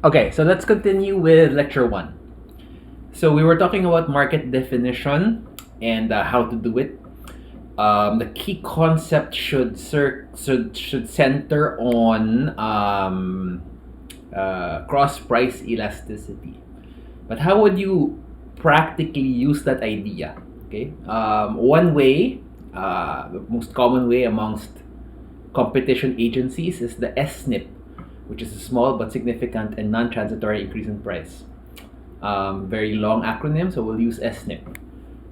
Okay, so let's continue with lecture one. So we were talking about market definition and how to do it. The key concept should center on cross price elasticity. But how would you practically use that idea? Okay, one way, the most common way amongst competition agencies is the SNP, which is a small but significant and non-transitory increase in price. Very long acronym, so we'll use SNP.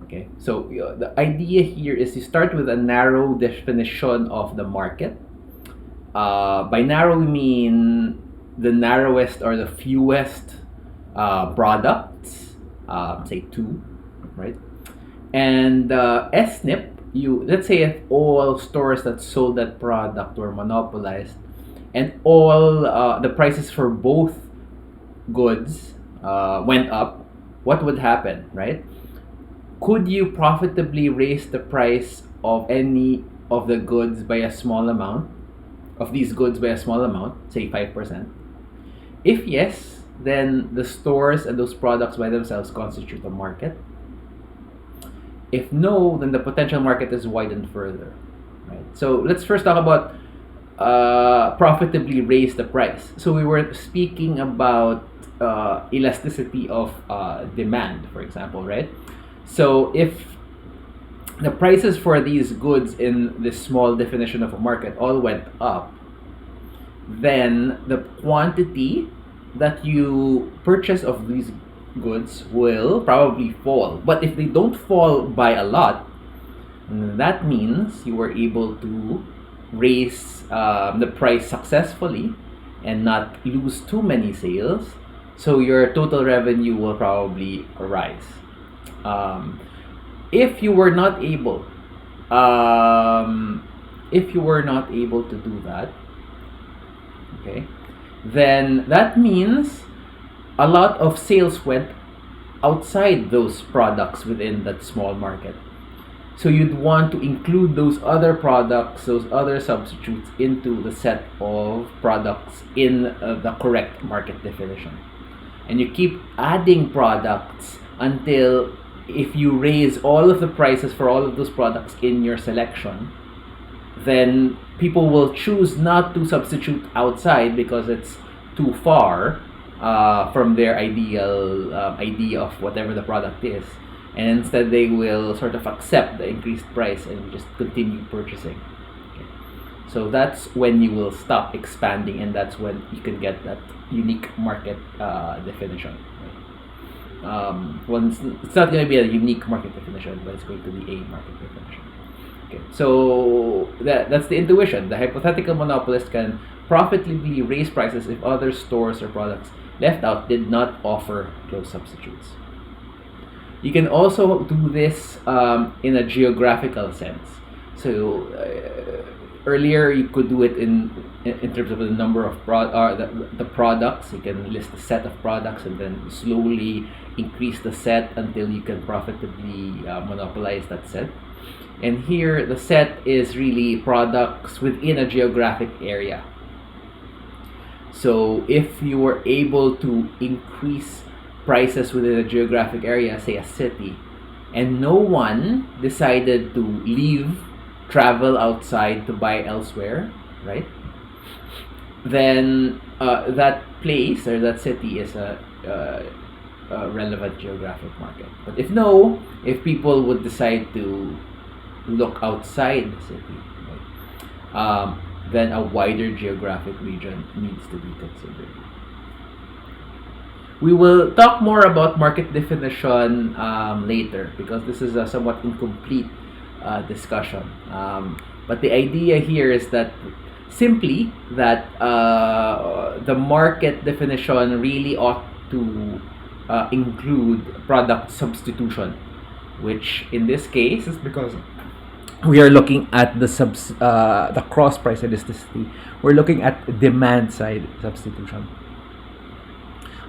Okay, so the idea here is you start with a narrow definition of the market. By narrow, we mean the narrowest or the fewest products, say two, right? And SNP, let's say if all stores that sold that product were monopolized, and all the prices for both goods went up, what would happen, right? Could you profitably raise the price of any of the goods by a small amount, of these goods by a small amount, say 5%? If yes, then the stores and those products by themselves constitute a market. If no, then the potential market is widened further, right? So let's first talk about profitably raise the price. So we were speaking about elasticity of demand, for example, right? So if the prices for these goods in this small definition of a market all went up, then the quantity that you purchase of these goods will probably fall. But if they don't fall by a lot, that means you were able to raise the price successfully and not lose too many sales. So your total revenue will probably rise. If you were not able, to do that, okay, then that means a lot of sales went outside those products within that small market. So you'd want to include those other products, those other substitutes into the set of products in the correct market definition. And you keep adding products until if you raise all of the prices for all of those products in your selection, then people will choose not to substitute outside because it's too far from their ideal idea of whatever the product is, and instead they will sort of accept the increased price and just continue purchasing. Okay. So that's when you will stop expanding, and that's when you can get that unique market definition. Well, it's not going to be a unique market definition, but it's going to be a market definition. Okay, so that's the intuition. The hypothetical monopolist can profitably raise prices if other stores or products left out did not offer close substitutes. You can also do this in a geographical sense. So earlier you could do it in terms of the number of the products. You can list a set of products and then slowly increase the set until you can profitably monopolize that set. And here the set is really products within a geographic area. So if you were able to increase prices within a geographic area, say a city, and no one decided to leave, travel outside to buy elsewhere, right? Then that place or that city is a relevant geographic market. But if people would decide to look outside the city, right, then a wider geographic region needs to be considered. We will talk more about market definition later because this is a somewhat incomplete discussion. But the idea here is that simply that the market definition really ought to include product substitution, which in this case is because we are looking at the cross price elasticity. We're looking at demand side substitution.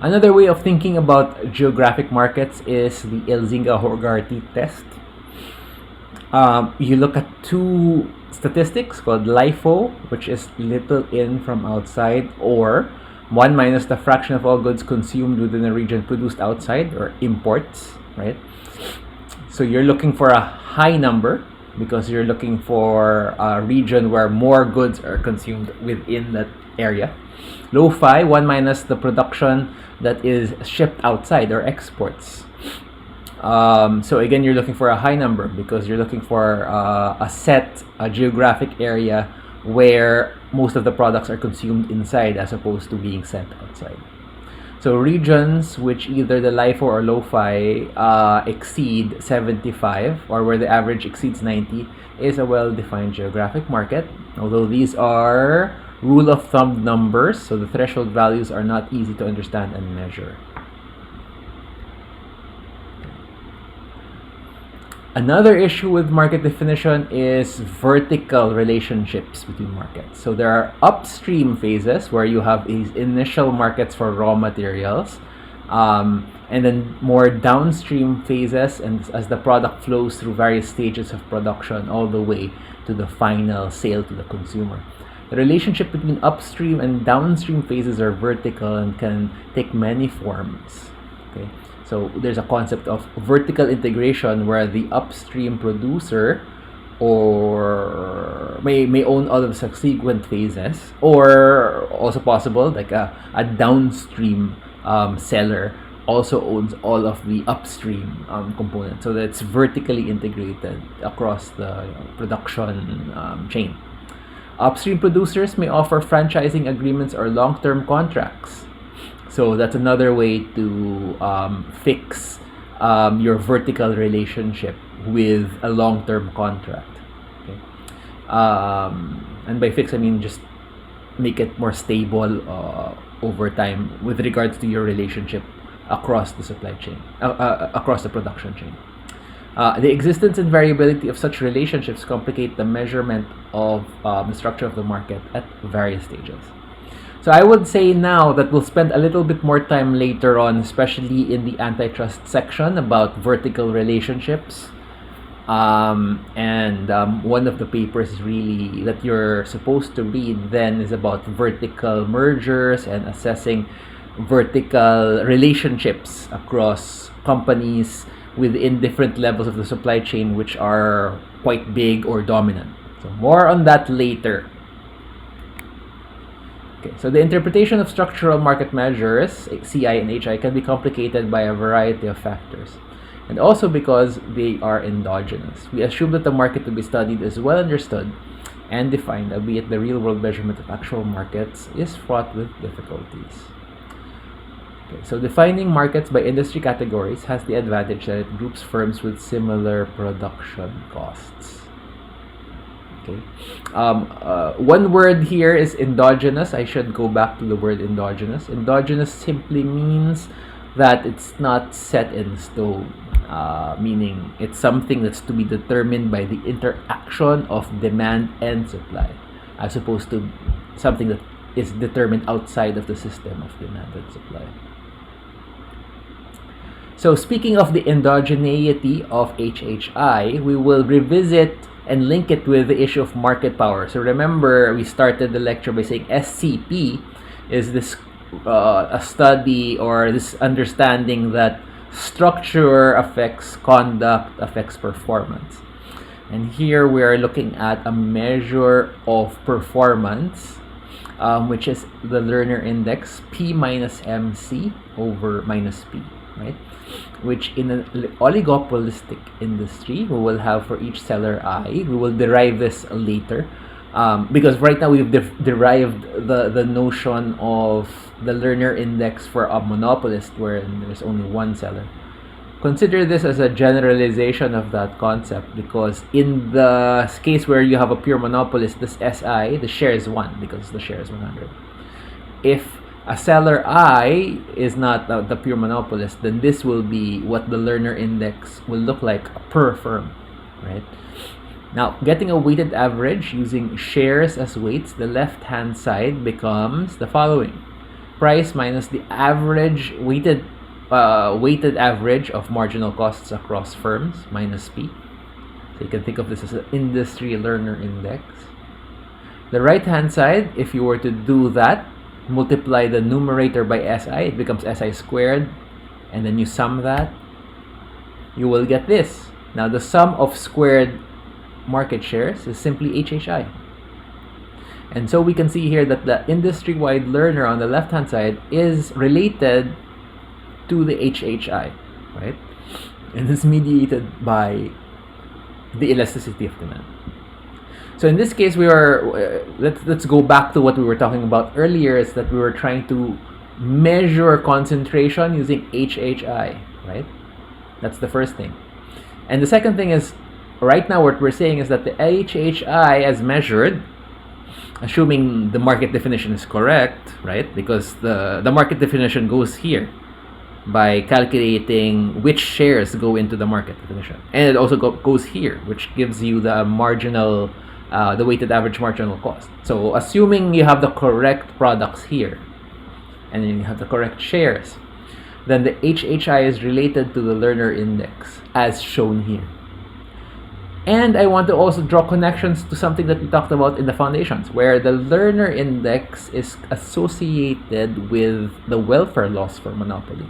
Another way of thinking about geographic markets is the Elzinga-Horgarty test. You look at two statistics called LIFO, which is little in from outside, or 1 minus the fraction of all goods consumed within a region produced outside, or imports, right? So you're looking for a high number because you're looking for a region where more goods are consumed within that area. Lo-fi, 1 minus the production that is shipped outside, or exports. So again, you're looking for a high number because you're looking for a geographic area where most of the products are consumed inside as opposed to being sent outside. So regions which either the LIFO or lo-fi exceed 75, or where the average exceeds 90, is a well-defined geographic market. Although these are rule of thumb numbers, so the threshold values are not easy to understand and measure. Another issue with market definition is vertical relationships between markets. So there are upstream phases where you have these initial markets for raw materials, and then more downstream phases, and as the product flows through various stages of production all the way to the final sale to the consumer. The relationship between upstream and downstream phases are vertical and can take many forms. Okay. So there's a concept of vertical integration where the upstream producer or may own all of the subsequent phases, or also possible like a downstream seller also owns all of the upstream components. So that's vertically integrated across the production chain. Upstream producers may offer franchising agreements or long-term contracts. So that's another way to fix your vertical relationship with a long-term contract. Okay? And by fix, I mean just make it more stable over time with regards to your relationship across the supply chain, across the production chain. The existence and variability of such relationships complicate the measurement of the structure of the market at various stages. So I would say now that we'll spend a little bit more time later on, especially in the antitrust section, about vertical relationships. One of the papers really that you're supposed to read then is about vertical mergers and assessing vertical relationships across companies within different levels of the supply chain which are quite big or dominant. So more on that later. Okay, so the interpretation of structural market measures, CI and HI, can be complicated by a variety of factors, and also because they are endogenous. We assume that the market to be studied is well understood and defined, albeit the real-world measurement of actual markets is fraught with difficulties. Okay, so defining markets by industry categories has the advantage that it groups firms with similar production costs. Okay. One word here is endogenous. I should go back to the word endogenous. Endogenous simply means that it's not set in stone, meaning it's something that's to be determined by the interaction of demand and supply, as opposed to something that is determined outside of the system of demand and supply. So speaking of the endogeneity of HHI, we will revisit and link it with the issue of market power. So remember, we started the lecture by saying SCP is this a study or this understanding that structure affects conduct, affects performance. And here we are looking at a measure of performance, which is the learner index, P minus MC over minus P, right? Which in an oligopolistic industry, we will have for each seller I. We will derive this later, because right now we've derived the notion of the learner index for a monopolist where there's only one seller. Consider this as a generalization of that concept, because in the case where you have a pure monopolist, this SI, the share is 1 because the share is 100. If a seller I is not the pure monopolist, then this will be what the learner index will look like per firm, right? Now, getting a weighted average using shares as weights, the left-hand side becomes the following. Price minus the average weighted average of marginal costs across firms minus P. So you can think of this as an industry learner index. The right-hand side, if you were to do that, multiply the numerator by SI, it becomes SI squared, and then you sum that, you will get this. Now the sum of squared market shares is simply HHI. And so we can see here that the industry-wide learner on the left-hand side is related to the HHI, right? And it's mediated by the elasticity of demand. So in this case, we are let's go back to what we were talking about earlier. Is that we were trying to measure concentration using HHI, right? That's the first thing. And the second thing is, right now what we're saying is that the HHI as measured, assuming the market definition is correct, right? Because the market definition goes here by calculating which shares go into the market definition. And it also goes here, which gives you the marginal, the weighted average marginal cost. So assuming you have the correct products here, and then you have the correct shares, then the HHI is related to the learner index as shown here. And I want to also draw connections to something that we talked about in the foundations, where the learner index is associated with the welfare loss for monopoly.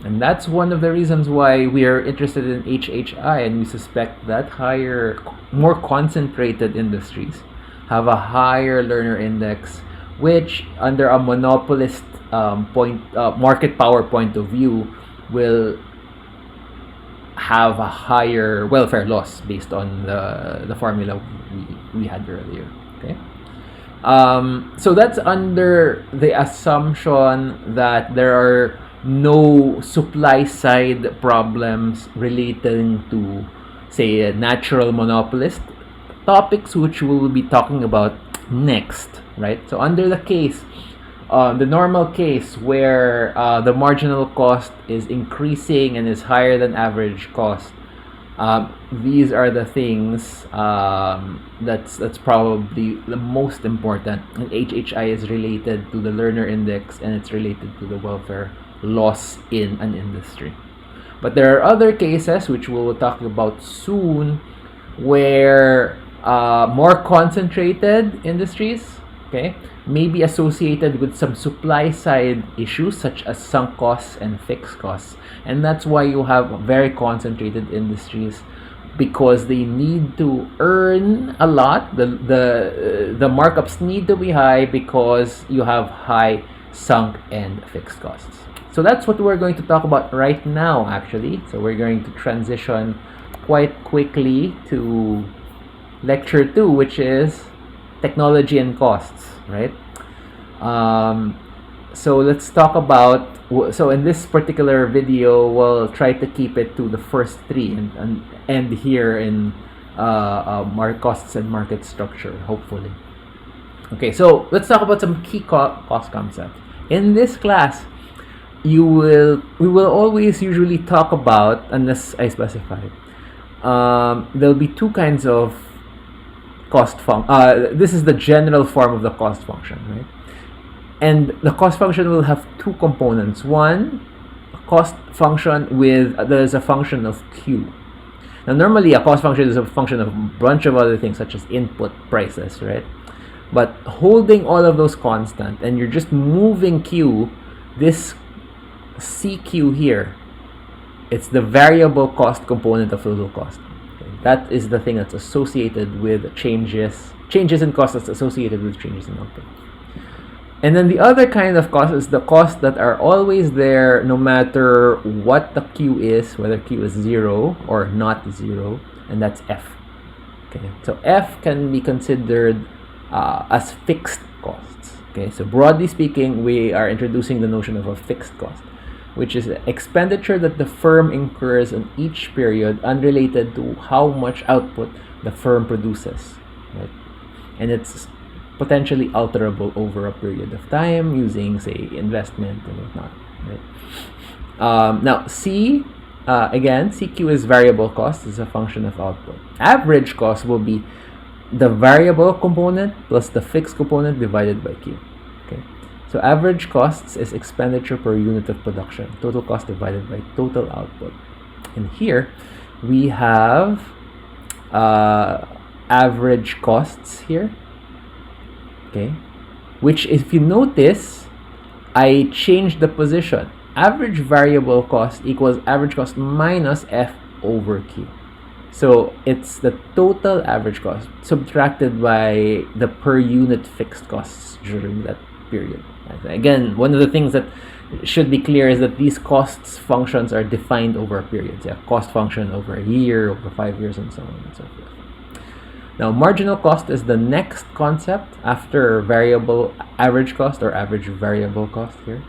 And that's one of the reasons why we are interested in HHI, and we suspect that higher, more concentrated industries have a higher learner index, which under a monopolist market power point of view will have a higher welfare loss based on the formula we had earlier. Okay, so that's under the assumption that there are no supply side problems relating to, say, a natural monopolist, topics which we will be talking about next, right? So under the case, the normal case where the marginal cost is increasing and is higher than average cost, these are the things that's probably the most important. And HHI is related to the learner index, and it's related to the welfare loss in an industry. But there are other cases which we'll talk about soon, where more concentrated industries, okay, may be associated with some supply side issues such as sunk costs and fixed costs. And that's why you have very concentrated industries, because they need to earn a lot. The markups need to be high because you have high sunk and fixed costs. So that's what we're going to talk about right now, actually. So we're going to transition quite quickly to lecture 2, which is technology and costs, right? So let's talk about, so in this particular video, we'll try to keep it to the first 3 and end here in costs and market structure, hopefully. Okay, so let's talk about some key cost concepts. In this class, we will always usually talk about, unless I specify, there'll be 2 kinds of cost function. This is the general form of the cost function, right? And the cost function will have 2 components. One, a cost function with there's a function of Q. Now normally a cost function is a function of a bunch of other things such as input prices, right? But holding all of those constant, and you're just moving Q, this CQ here, it's the variable cost component of total cost. Okay? That is the thing that's associated with changes in cost that's associated with changes in output. And then the other kind of cost is the costs that are always there no matter what the Q is, whether Q is 0 or not 0, and that's F. Okay, so F can be considered as fixed costs. Okay, so broadly speaking, we are introducing the notion of a fixed cost, which is expenditure that the firm incurs in each period unrelated to how much output the firm produces, right? And it's potentially alterable over a period of time using, say, investment and whatnot, right? Now, C, again, CQ is variable cost, is a function of output. Average cost will be the variable component plus the fixed component divided by Q. Okay, so average costs is expenditure per unit of production, total cost divided by total output. And here we have average costs here. Okay, which if you notice, I changed the position. Average variable cost equals average cost minus F over Q. So it's the total average cost subtracted by the per unit fixed costs during that period. Again, one of the things that should be clear is that these costs functions are defined over periods. Yeah, cost function over a year, over 5 years, and so on and so forth. Now, marginal cost is the next concept after variable average cost or average variable cost here.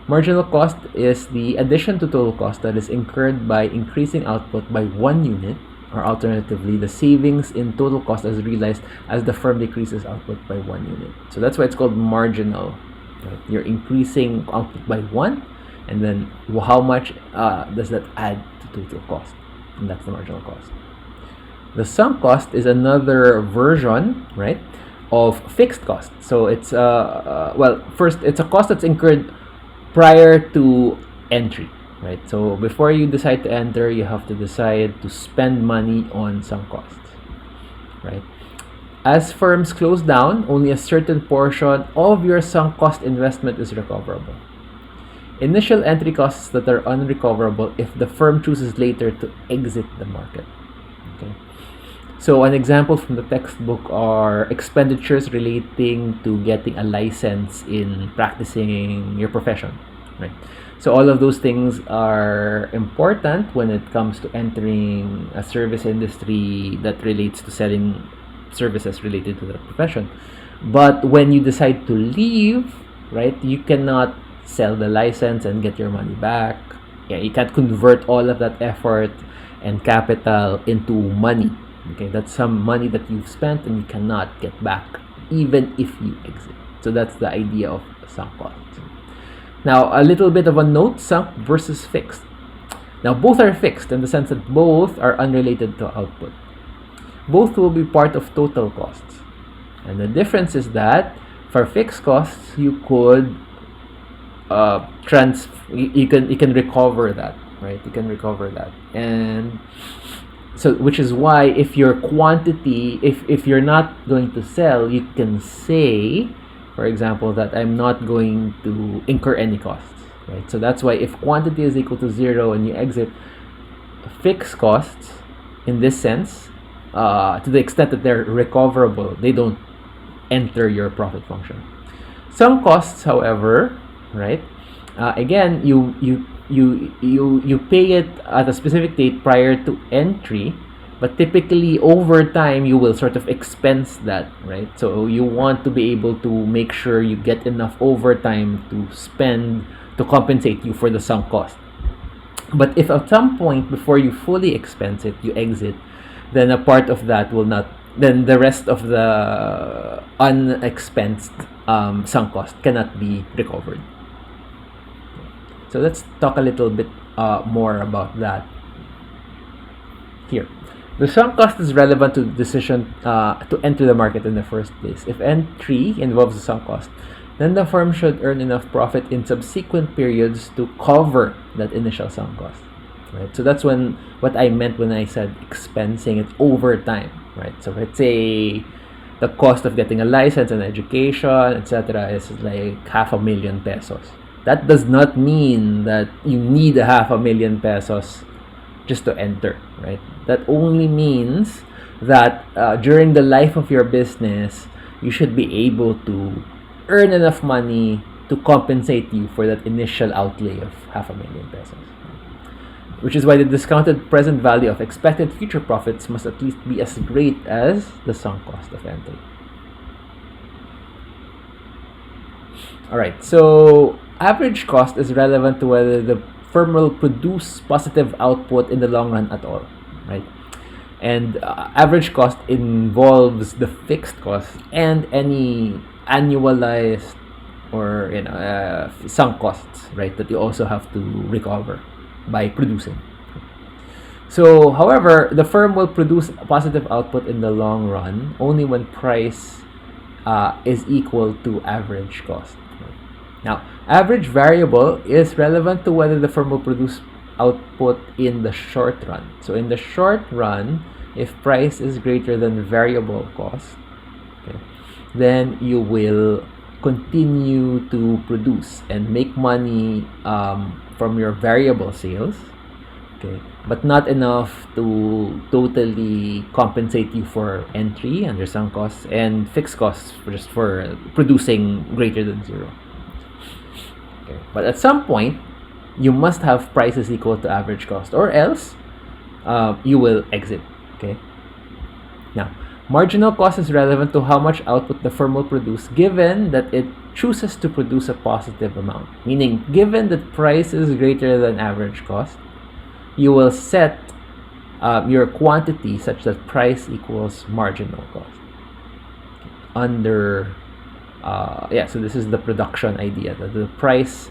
Marginal cost is the addition to total cost that is incurred by increasing output by 1 unit, or alternatively, the savings in total cost is realized as the firm decreases output by 1 unit. So that's why it's called marginal. Right? You're increasing output by 1, and then how much does that add to total cost? And that's the marginal cost. The sunk cost is another version, right, of fixed cost. So it's well, first it's a cost that's incurred prior to entry, right? So before you decide to enter, you have to decide to spend money on sunk costs, right? As firms close down, only a certain portion of your sunk cost investment is recoverable. Initial entry costs that are unrecoverable if the firm chooses later to exit the market. Okay. So an example from the textbook are expenditures relating to getting a license in practicing your profession, right? So all of those things are important when it comes to entering a service industry that relates to selling services related to that profession. But when you decide to leave, right, you cannot sell the license and get your money back. Yeah, you can't convert all of that effort and capital into money. Okay, that's some money that you've spent and you cannot get back even if you exit. So that's the idea of sunk costs. Now, a little bit of a note, sunk versus fixed. Now, both are fixed in the sense that both are unrelated to output. Both will be part of total costs. And the difference is that for fixed costs, you could you can recover that, right? You can recover that. And so, which is why if your quantity, if you're not going to sell, you can say, for example, that I'm not going to incur any costs, right? So that's why if quantity is equal to 0 and you exit, fixed costs, in this sense, to the extent that they're recoverable, they don't enter your profit function. Some costs, however, right? Again, you pay it at a specific date prior to entry, but typically over time you will sort of expense that, right? So you want to be able to make sure you get enough overtime to spend to compensate you for the sunk cost. But if at some point before you fully expense it, you exit, then a part of that will not, then the rest of the unexpensed sunk cost cannot be recovered. So let's talk a little bit more about that here. The sunk cost is relevant to the decision to enter the market in the first place. If entry involves the sunk cost, then the firm should earn enough profit in subsequent periods to cover that initial sunk cost. Right? So that's what I meant when I said expensing it over time. Right? So let's say the cost of getting a license and education, etc., is like 500,000 pesos. That does not mean that you need 500,000 pesos just to enter, right? That only means that during the life of your business, you should be able to earn enough money to compensate you for that initial outlay of 500,000 pesos. Which is why the discounted present value of expected future profits must at least be as great as the sunk cost of entry. Alright, so average cost is relevant to whether the firm will produce positive output in the long run at all, right? And average cost involves the fixed cost and any annualized or sunk costs, right, that you also have to recover by producing. So, however, the firm will produce positive output in the long run only when price is equal to average cost. Now, average variable is relevant to whether the firm will produce output in the short run. So in the short run, if price is greater than variable cost, okay, then you will continue to produce and make money from your variable sales, okay, but not enough to totally compensate you for entry under sunk costs and fixed costs just for producing greater than zero. Okay. But at some point, you must have prices equal to average cost, or else you will exit. Okay. Now, marginal cost is relevant to how much output the firm will produce given that it chooses to produce a positive amount. Meaning, given that price is greater than average cost, you will set your quantity such that price equals marginal cost. Under, so this is the production idea, that the price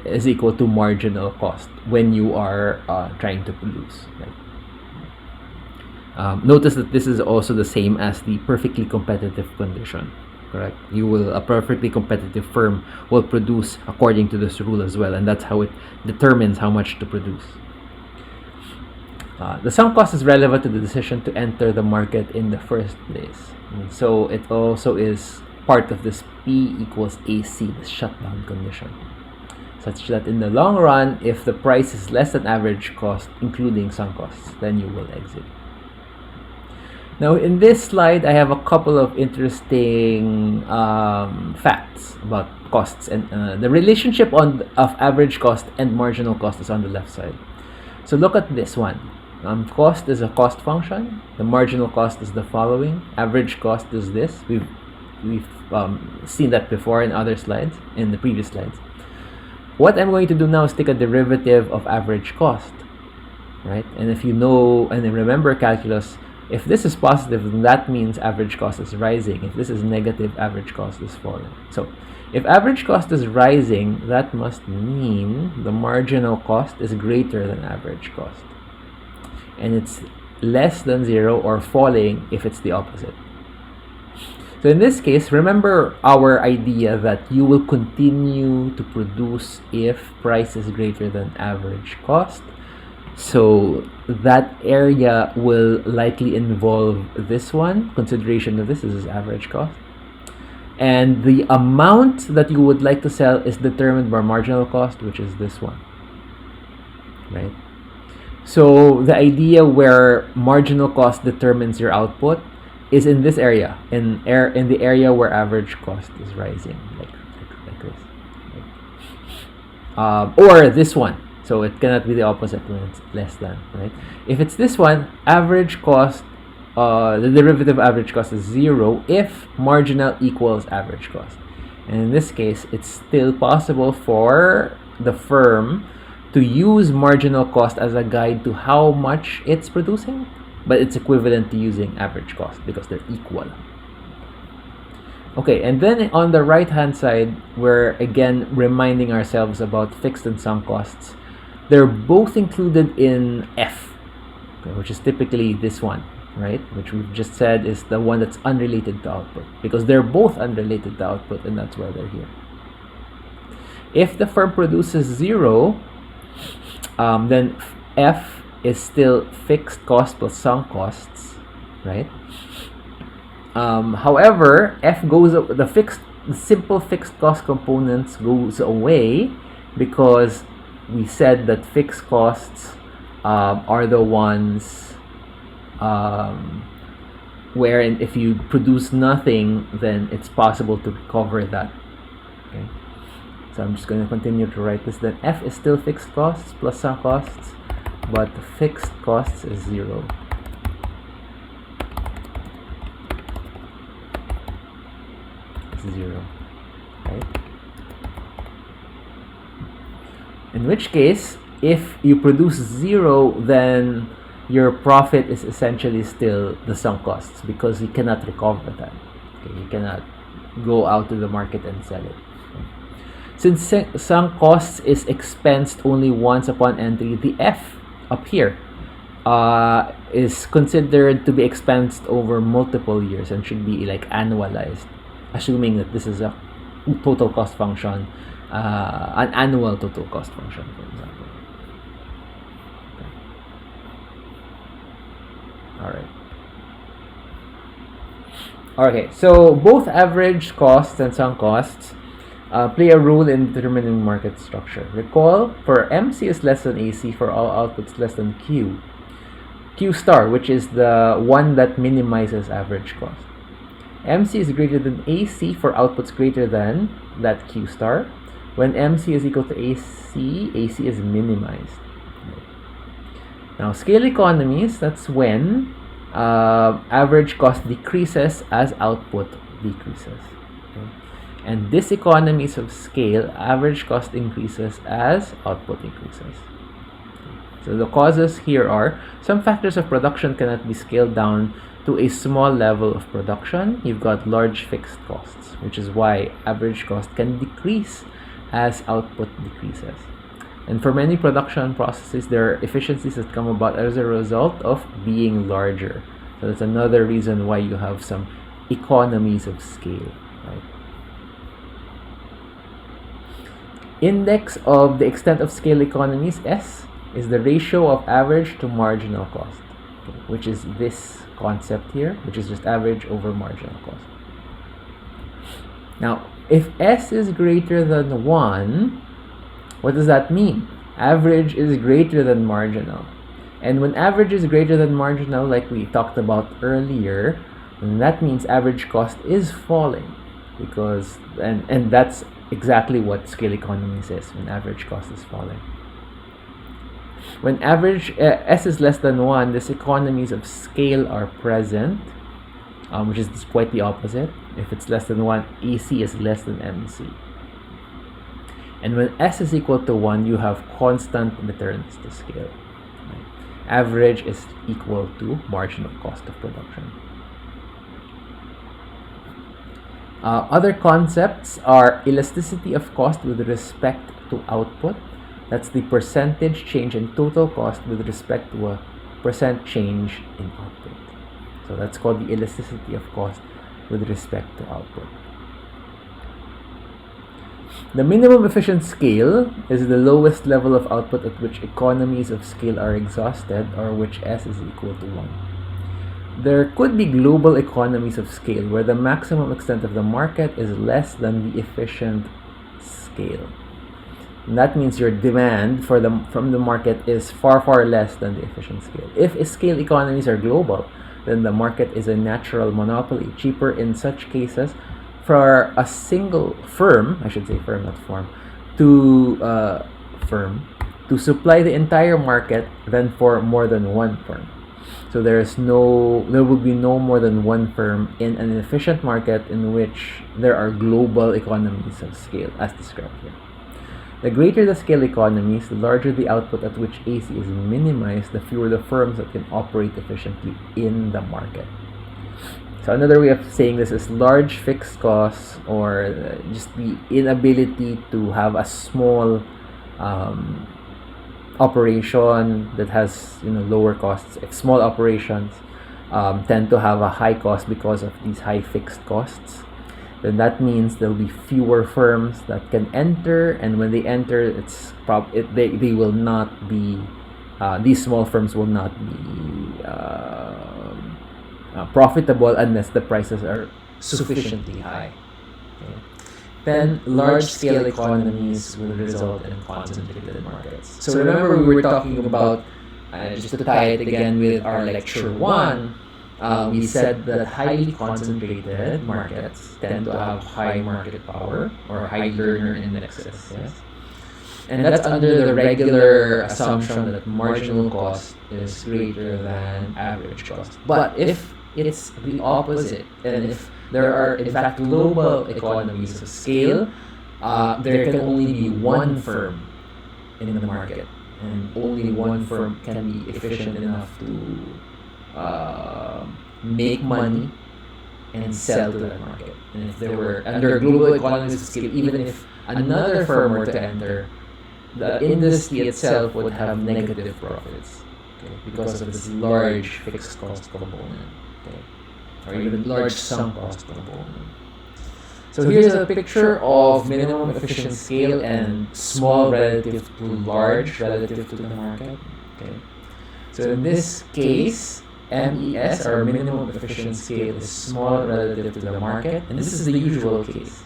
is equal to marginal cost when you are trying to produce. Right? Notice that this is also the same as the perfectly competitive condition, correct? A perfectly competitive firm will produce according to this rule as well, and that's how it determines how much to produce. The sunk cost is relevant to the decision to enter the market in the first place. And so it also is part of this P equals AC, the shutdown condition, such that in the long run, if the price is less than average cost, including sunk costs, then you will exit. Now, in this slide, I have a couple of interesting facts about costs, and the relationship of average cost and marginal cost is on the left side. So look at this one. Cost is a cost function. The marginal cost is the following. Average cost is this. We've seen that before in other slides, in the previous slides. What I'm going to do now is take a derivative of average cost, right? And if you know and remember calculus, if this is positive, then that means average cost is rising. If this is negative, average cost is falling. So if average cost is rising, that must mean the marginal cost is greater than average cost. And it's less than zero or falling if it's the opposite. So in this case, remember our idea that you will continue to produce if price is greater than average cost. So that area will likely involve this one. Consideration of this is average cost. And the amount that you would like to sell is determined by marginal cost, which is this one, right? So the idea where marginal cost determines your output is in this area, in the area where average cost is rising, like this, or this one. So it cannot be the opposite when it's less than, right? If it's this one, average cost, the derivative of average cost is zero if marginal equals average cost. And in this case, it's still possible for the firm to use marginal cost as a guide to how much it's producing, but it's equivalent to using average cost because they're equal. Okay, and then on the right-hand side, we're again reminding ourselves about fixed and sunk costs. They're both included in F, okay, which is typically this one, right? Which we've just said is the one that's unrelated to output, because they're both unrelated to output, and that's why they're here. If the firm produces zero, then F is still fixed cost plus sunk costs, right? However, F goes up, the simple fixed cost components goes away because we said that fixed costs are the ones where if you produce nothing, then it's possible to recover that. Okay. So I'm just going to continue to write this. Then F is still fixed costs plus sunk costs, but the fixed costs is zero. It's zero, right? In which case, if you produce zero, then your profit is essentially still the sunk costs because you cannot recover that. Okay, you cannot go out to the market and sell it. Since sunk costs is expensed only once upon entry, the F up here is considered to be expensed over multiple years and should be like annualized, assuming that this is a total cost function, an annual total cost function, for example. Okay. All right. Okay, so both average costs and sunk costs play a role in determining market structure. Recall, for MC is less than AC for all outputs less than Q star, which is the one that minimizes average cost. MC is greater than AC for outputs greater than that Q star. When MC is equal to AC, AC is minimized. Now, scale economies, that's when average cost decreases as output decreases. Okay? And diseconomies of scale, average cost increases as output increases. So the causes here are some factors of production cannot be scaled down to a small level of production. You've got large fixed costs, which is why average cost can decrease as output decreases. And for many production processes, there are efficiencies that come about as a result of being larger. So that's another reason why you have some economies of scale, right? Index of the extent of scale economies, S, is the ratio of average to marginal cost, okay, which is this concept here, which is just average over marginal cost. Now, if S is greater than 1, what does that mean? Average is greater than marginal. And when average is greater than marginal, like we talked about earlier, then that means average cost is falling, because and that's exactly what scale economies is, when average cost is falling. When average S is less than 1, these economies of scale are present, which is quite the opposite. If it's less than 1, AC is less than MC. And when S is equal to 1, you have constant returns to scale. Right? Average is equal to marginal cost of production. Other concepts are elasticity of cost with respect to output. That's the percentage change in total cost with respect to a percent change in output. So that's called the elasticity of cost with respect to output. The minimum efficient scale is the lowest level of output at which economies of scale are exhausted, or which S is equal to 1. There could be global economies of scale where the maximum extent of the market is less than the efficient scale. And that means your demand from the market is far, far less than the efficient scale. If scale economies are global, then the market is a natural monopoly. Cheaper in such cases for a single firm, I should say firm, not form, to supply the entire market than for more than one firm. So there will be no more than one firm in an efficient market in which there are global economies of scale, as described here. The greater the scale economies, the larger the output at which AC is minimized, the fewer the firms that can operate efficiently in the market. So another way of saying this is large fixed costs, or just the inability to have a small operation that has lower costs. Small operations tend to have a high cost because of these high fixed costs. Then that means there'll be fewer firms that can enter, and when they enter, they will not be these small firms will not be profitable unless the prices are sufficiently high. Okay. Then large-scale economies will result in concentrated markets. So remember, we were talking about, just to tie it again with our lecture 1, we said that highly concentrated markets tend to have high market power, or high learner indexes. Yes? And that's under the regular assumption that marginal cost is greater than average cost. But if it's the opposite, and if there are in fact global economies of scale, there can only be one firm in the market, and only one firm can be efficient enough to make money and sell to that market. And if there were under global economies of scale, even if another firm were to enter, the industry itself would have negative profits, okay, because of this large fixed cost component, okay, or even large sunk cost component. So here's a picture of minimum efficient scale and small relative to large relative to the market. Okay. So in this case, MES, or minimum efficient scale, is small relative to the market, and this is the usual case.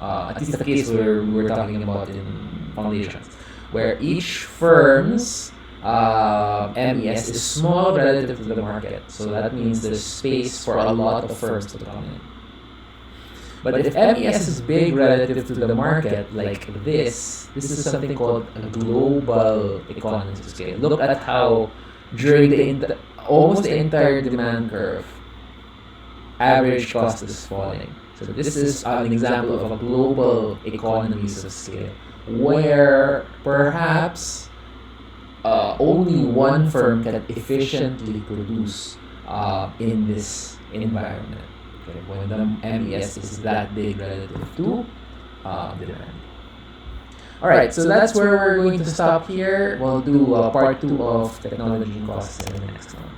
At least the case we're talking about in foundations, where each firm's MES is small relative to the market. So that means there's space for a lot of firms to come in. But if MES is big relative to the market, like this is something called a global economies of scale. Look at how during almost the entire demand curve, average cost is falling. So this is an example of a global economies of scale, where perhaps only one firm can efficiently produce in this environment. Okay, when the MES is that big relative to demand. Alright, so that's where we're going to stop here. We'll do part 2 of technology and costs in the next one.